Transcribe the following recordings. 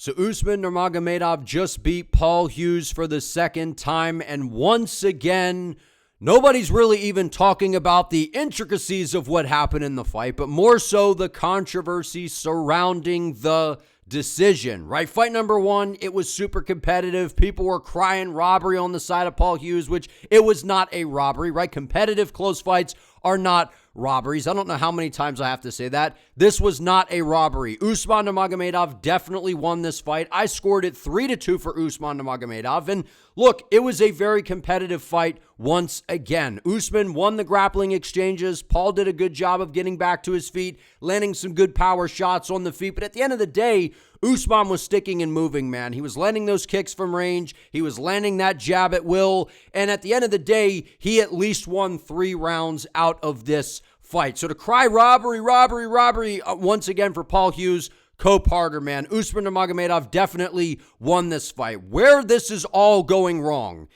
So Usman Nurmagomedov just beat Paul Hughes for the second time, and once again, nobody's really even talking about the intricacies of what happened in the fight, but more so the controversy surrounding the decision, right? Fight number one, it was super competitive. People were crying robbery on the side of Paul Hughes, which it was not a robbery, right? Competitive close fights are not robberies. I don't know how many times I have to say that. This was not a robbery. Usman Nurmagomedov definitely won this fight. I scored it 3-2 for Usman Nurmagomedov. And look, it was a very competitive fight once again. Usman won the grappling exchanges. Paul did a good job of getting back to his feet, landing some good power shots on the feet. But at the end of the day, Usman was sticking and moving, man. He was landing those kicks from range. He was landing that jab at will. And at the end of the day, he at least won 3 rounds out of this fight. So to cry robbery once again for Paul Hughes, cope harder, man. Usman Nurmagomedov definitely won this fight. Where this is all going wrong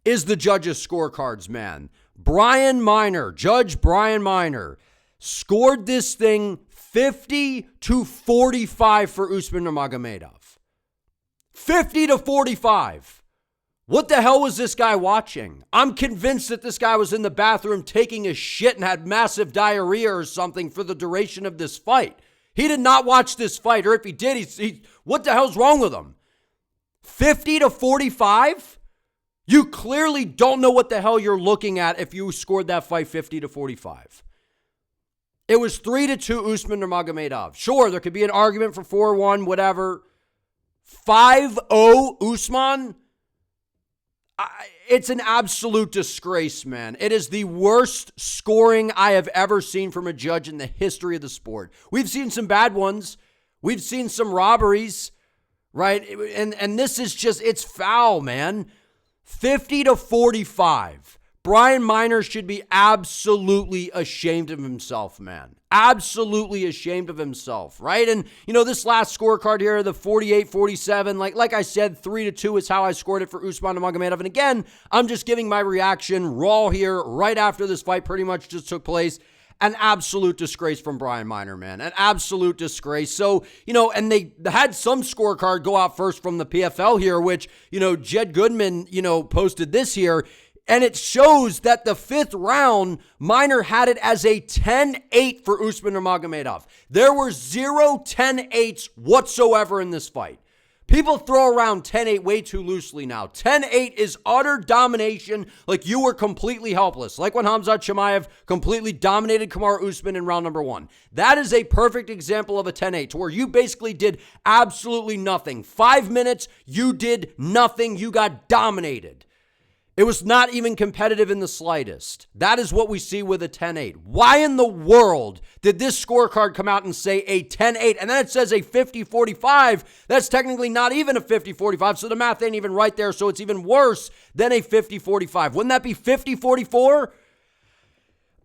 is the judges' scorecards, man. Bryan Miner, Judge Bryan Miner, scored this thing 50-45 for Usman Nurmagomedov. 50-45. What the hell was this guy watching? I'm convinced that this guy was in the bathroom taking a shit and had massive diarrhea or something for the duration of this fight. He did not watch this fight, or if he did, he what the hell's wrong with him? 50-45? You clearly don't know what the hell you're looking at if you scored that fight 50-45. It was 3-2 Usman Nurmagomedov. Sure, there could be an argument for 4-1, whatever. 5-0 Usman? It's an absolute disgrace, man. It is the worst scoring I have ever seen from a judge in the history of the sport. We've seen some bad ones. We've seen some robberies, right? And this is just, it's foul, man. 50-45. Bryan Miner should be absolutely ashamed of himself, man. Absolutely ashamed of himself, right? And, you know, this last scorecard here, the 48-47, like I said, 3-2 is how I scored it for Usman Nurmagomedov. And again, I'm just giving my reaction raw here right after this fight pretty much just took place. An absolute disgrace from Bryan Miner, man. An absolute disgrace. So, you know, and they had some scorecard go out first from the PFL here, which, you know, Jed Goodman, you know, posted this here. And it shows that the 5th round, Miner had it as a 10-8 for Usman Nurmagomedov. There were 0 10-8s whatsoever in this fight. People throw around 10-8 way too loosely now. 10-8 is utter domination, like you were completely helpless. Like when Khamzat Chimaev completely dominated Kamaru Usman in round number 1. That is a perfect example of a 10-8, to where you basically did absolutely nothing. 5 minutes, you did nothing. You got dominated. It was not even competitive in the slightest. That is what we see with a 10-8. Why in the world did this scorecard come out and say a 10-8? And then it says a 50-45. That's technically not even a 50-45, so the math ain't even right there, so it's even worse than a 50-45. Wouldn't that be 50-44?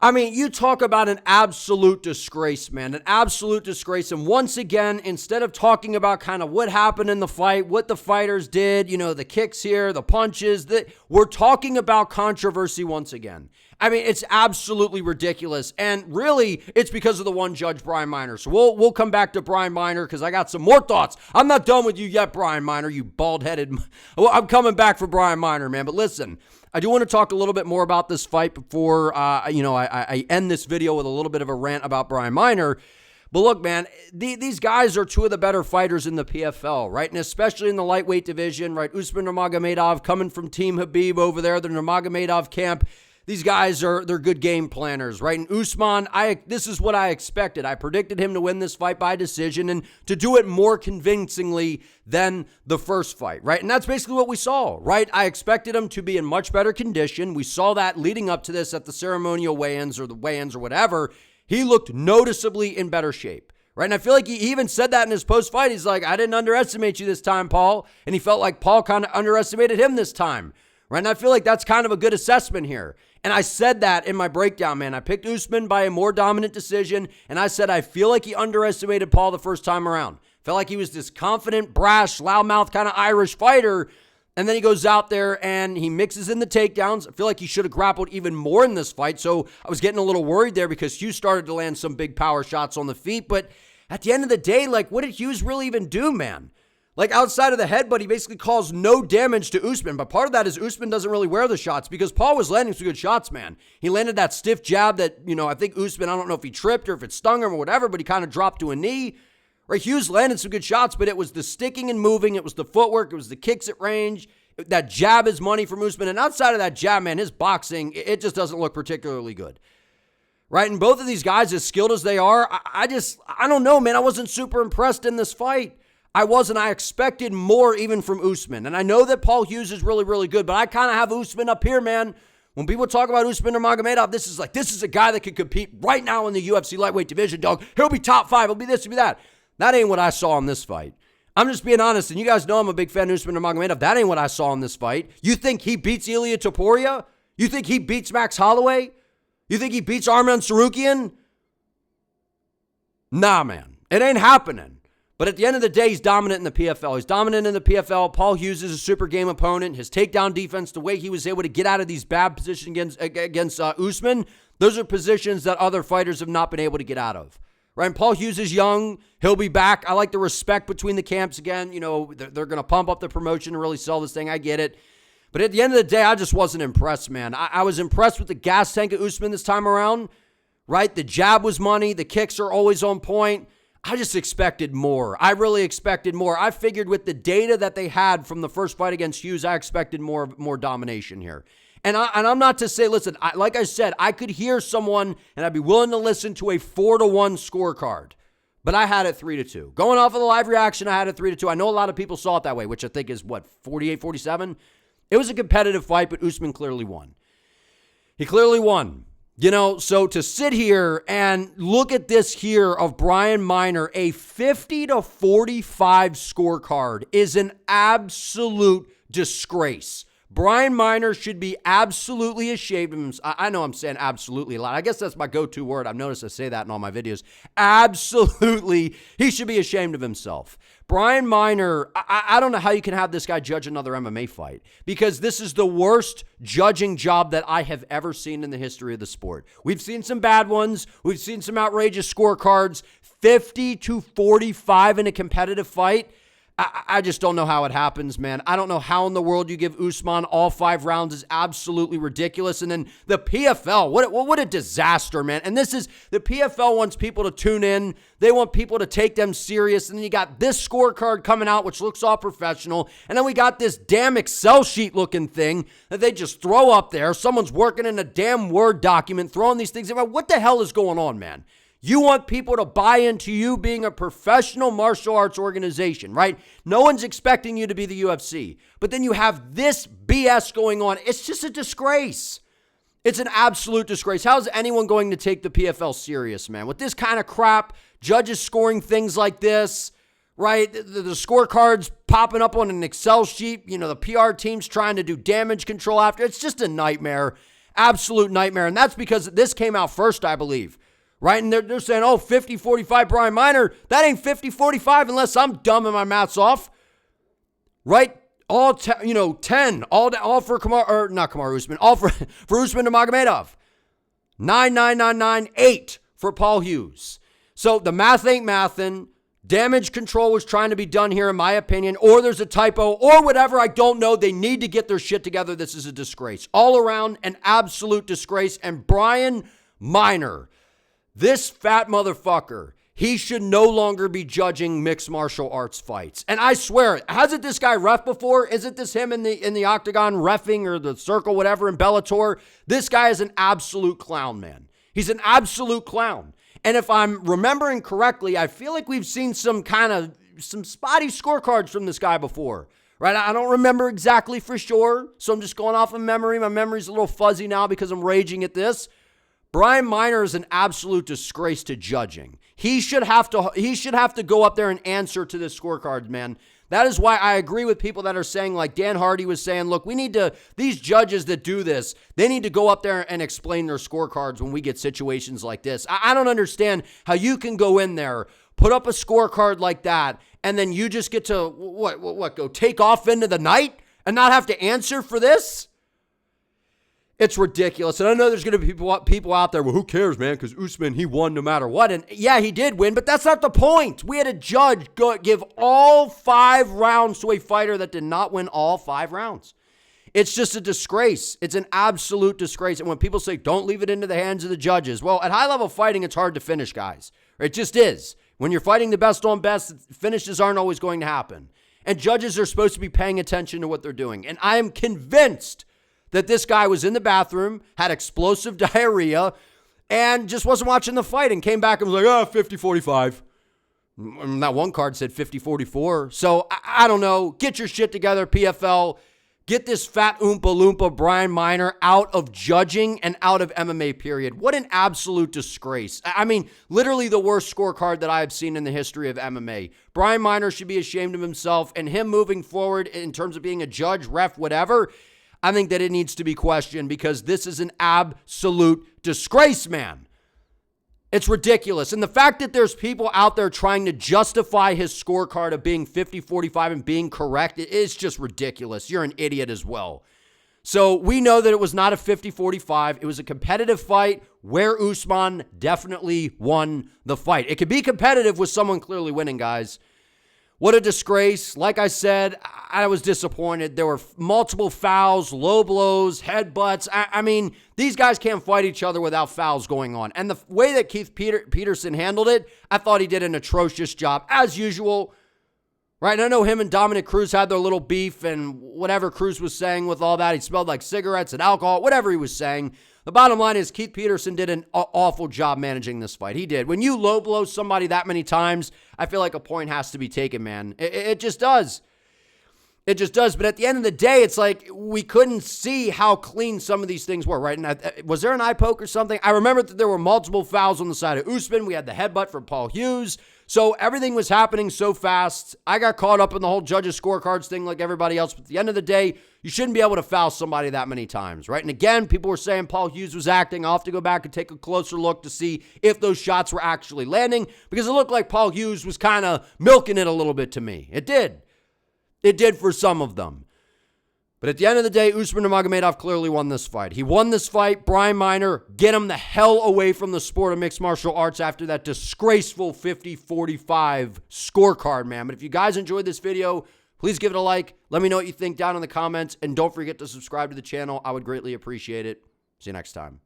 I mean, you talk about an absolute disgrace, man, an absolute disgrace. And once again, instead of talking about kind of what happened in the fight, what the fighters did, you know, the kicks here, the punches, we're talking about controversy once again. I mean, it's absolutely ridiculous. And really, it's because of the one judge, Bryan Miner. So we'll come back to Bryan Miner because I got some more thoughts. I'm not done with you yet, Bryan Miner, you bald-headed. Well, I'm coming back for Bryan Miner, man. But listen, I do want to talk a little bit more about this fight before, I end this video with a little bit of a rant about Bryan Miner. But look, man, these guys are 2 of the better fighters in the PFL, right? And especially in the lightweight division, right? Usman Nurmagomedov coming from Team Habib over there, the Nurmagomedov camp. They're good game planners, right? And Usman, this is what I expected. I predicted him to win this fight by decision and to do it more convincingly than the first fight, right? And that's basically what we saw, right? I expected him to be in much better condition. We saw that leading up to this at the ceremonial weigh-ins or the weigh-ins or whatever. He looked noticeably in better shape, right? And I feel like he even said that in his post-fight. He's like, I didn't underestimate you this time, Paul. And he felt like Paul kind of underestimated him this time, right? And I feel like that's kind of a good assessment here. And I said that in my breakdown, man. I picked Usman by a more dominant decision, and I said I feel like he underestimated Paul the first time around. Felt like he was this confident, brash, loudmouth kind of Irish fighter, and then he goes out there and he mixes in the takedowns. I feel like he should have grappled even more in this fight, so I was getting a little worried there because Hughes started to land some big power shots on the feet, but at the end of the day, like, what did Hughes really even do, man? Like outside of the headbutt, he basically caused no damage to Usman. But part of that is Usman doesn't really wear the shots because Paul was landing some good shots, man. He landed that stiff jab that, I think Usman, I don't know if he tripped or if it stung him or whatever, but he kind of dropped to a knee. Right, Hughes landed some good shots, but it was the sticking and moving. It was the footwork. It was the kicks at range. That jab is money from Usman. And outside of that jab, man, his boxing, it just doesn't look particularly good. Right, and both of these guys, as skilled as they are, I don't know, man. I wasn't super impressed in this fight. I expected more even from Usman. And I know that Paul Hughes is really, really good, but I kind of have Usman up here, man. When people talk about Usman Nurmagomedov, this is a guy that could compete right now in the UFC lightweight division, dog. He'll be top 5. He'll be this, he'll be that. That ain't what I saw in this fight. I'm just being honest, and you guys know I'm a big fan of Usman Nurmagomedov. That ain't what I saw in this fight. You think he beats Ilia Topuria? You think he beats Max Holloway? You think he beats Arman Sarukian? Nah, man. It ain't happening. But at the end of the day, he's dominant in the PFL. He's dominant in the PFL. Paul Hughes is a super game opponent. His takedown defense, the way he was able to get out of these bad positions against Usman, those are positions that other fighters have not been able to get out of. Right? And Paul Hughes is young. He'll be back. I like the respect between the camps again. They're going to pump up the promotion and really sell this thing. I get it. But at the end of the day, I just wasn't impressed, man. I was impressed with the gas tank of Usman this time around. Right? The jab was money. The kicks are always on point. I just expected more. I really expected more. I figured with the data that they had from the first fight against Hughes, I expected more domination here. And I'm not to say, listen, like I said, I could hear someone, and I'd be willing to listen to a 4-1 scorecard. But I had it 3-2. Going off of the live reaction, I had it 3-2. I know a lot of people saw it that way, which I think is, 48-47? It was a competitive fight, but Usman clearly won. He clearly won. So to sit here and look at this here of Bryan Miner, a 50-45 scorecard is an absolute disgrace. Bryan Miner should be absolutely ashamed of himself. I know I'm saying absolutely a lot. I guess that's my go-to word. I've noticed I say that in all my videos. Absolutely, he should be ashamed of himself. Bryan Miner, I don't know how you can have this guy judge another MMA fight because this is the worst judging job that I have ever seen in the history of the sport. We've seen some bad ones. We've seen some outrageous scorecards. 50-45 in a competitive fight. I just don't know how it happens, man. I don't know how in the world you give Usman all 5 rounds is absolutely ridiculous. And then the PFL, what a disaster, man. And this is, the PFL wants people to tune in. They want people to take them serious. And then you got this scorecard coming out, which looks all professional. And then we got this damn Excel sheet looking thing that they just throw up there. Someone's working in a damn Word document, throwing these things in. What the hell is going on, man? You want people to buy into you being a professional martial arts organization, right? No one's expecting you to be the UFC. But then you have this BS going on. It's just a disgrace. It's an absolute disgrace. How is anyone going to take the PFL serious, man? With this kind of crap, judges scoring things like this, right? The scorecards popping up on an Excel sheet. The PR team's trying to do damage control after. It's just a nightmare. Absolute nightmare. And that's because this came out first, I believe. Right? And they're saying, 50-45 Bryan Miner. That ain't 50-45 unless I'm dumb and my math's off. Right? All 10. All for not Kamaru Usman. All for Usman Nurmagomedov. 9 for Paul Hughes. So the math ain't mathin'. Damage control was trying to be done here, in my opinion. Or there's a typo or whatever. I don't know. They need to get their shit together. This is a disgrace. All around an absolute disgrace. And Bryan Miner, this fat motherfucker, he should no longer be judging mixed martial arts fights. And I swear, hasn't this guy ref before? Isn't this him in the octagon reffing or the circle, whatever, in Bellator? This guy is an absolute clown, man. He's an absolute clown. And if I'm remembering correctly, I feel like we've seen some spotty scorecards from this guy before. Right? I don't remember exactly for sure, so I'm just going off of memory. My memory's a little fuzzy now because I'm raging at this. Bryan Miner is an absolute disgrace to judging. He should have to go up there and answer to this scorecard, man. That is why I agree with people that are saying, like Dan Hardy was saying, look, these judges that do this, they need to go up there and explain their scorecards when we get situations like this. I don't understand how you can go in there, put up a scorecard like that, and then you just get to, go take off into the night and not have to answer for this? It's ridiculous. And I know there's going to be people out there, well, who cares, man? Because Usman, he won no matter what. And yeah, he did win, but that's not the point. We had a judge give all 5 rounds to a fighter that did not win all 5 rounds. It's just a disgrace. It's an absolute disgrace. And when people say, don't leave it into the hands of the judges, well, at high-level fighting, it's hard to finish, guys. It just is. When you're fighting the best on best, finishes aren't always going to happen. And judges are supposed to be paying attention to what they're doing. And I am convinced that this guy was in the bathroom, had explosive diarrhea, and just wasn't watching the fight and came back and was like, 50-45. That one card said 50-44. So I don't know. Get your shit together, PFL. Get this fat Oompa Loompa Bryan Miner out of judging and out of MMA, period. What an absolute disgrace. I mean, literally the worst scorecard that I have seen in the history of MMA. Bryan Miner should be ashamed of himself, and him moving forward in terms of being a judge, ref, whatever, I think that it needs to be questioned because this is an absolute disgrace, man. It's ridiculous. And the fact that there's people out there trying to justify his scorecard of being 50-45 and being correct, it is just ridiculous. You're an idiot as well. So we know that it was not a 50-45. It was a competitive fight where Usman definitely won the fight. It could be competitive with someone clearly winning, guys. What a disgrace. Like I said, I was disappointed. There were multiple fouls, low blows, headbutts. I mean, these guys can't fight each other without fouls going on. And the way that Keith Peterson handled it, I thought he did an atrocious job, as usual. Right? And I know him and Dominic Cruz had their little beef, and whatever Cruz was saying with all that, he smelled like cigarettes and alcohol, whatever he was saying. The bottom line is Keith Peterson did an awful job managing this fight. He did. When you low blow somebody that many times, I feel like a point has to be taken, man. It just does. It just does. But at the end of the day, it's like we couldn't see how clean some of these things were, right? And was there an eye poke or something? I remember that there were multiple fouls on the side of Usman. We had the headbutt from Paul Hughes. So everything was happening so fast. I got caught up in the whole judges' scorecards thing like everybody else. But at the end of the day, you shouldn't be able to foul somebody that many times, right? And again, people were saying Paul Hughes was acting. I'll have to go back and take a closer look to see if those shots were actually landing because it looked like Paul Hughes was kind of milking it a little bit to me. It did. It did for some of them. But at the end of the day, Usman Nurmagomedov clearly won this fight. He won this fight. Bryan Miner, get him the hell away from the sport of mixed martial arts after that disgraceful 50-45 scorecard, man. But if you guys enjoyed this video, please give it a like. Let me know what you think down in the comments. And don't forget to subscribe to the channel. I would greatly appreciate it. See you next time.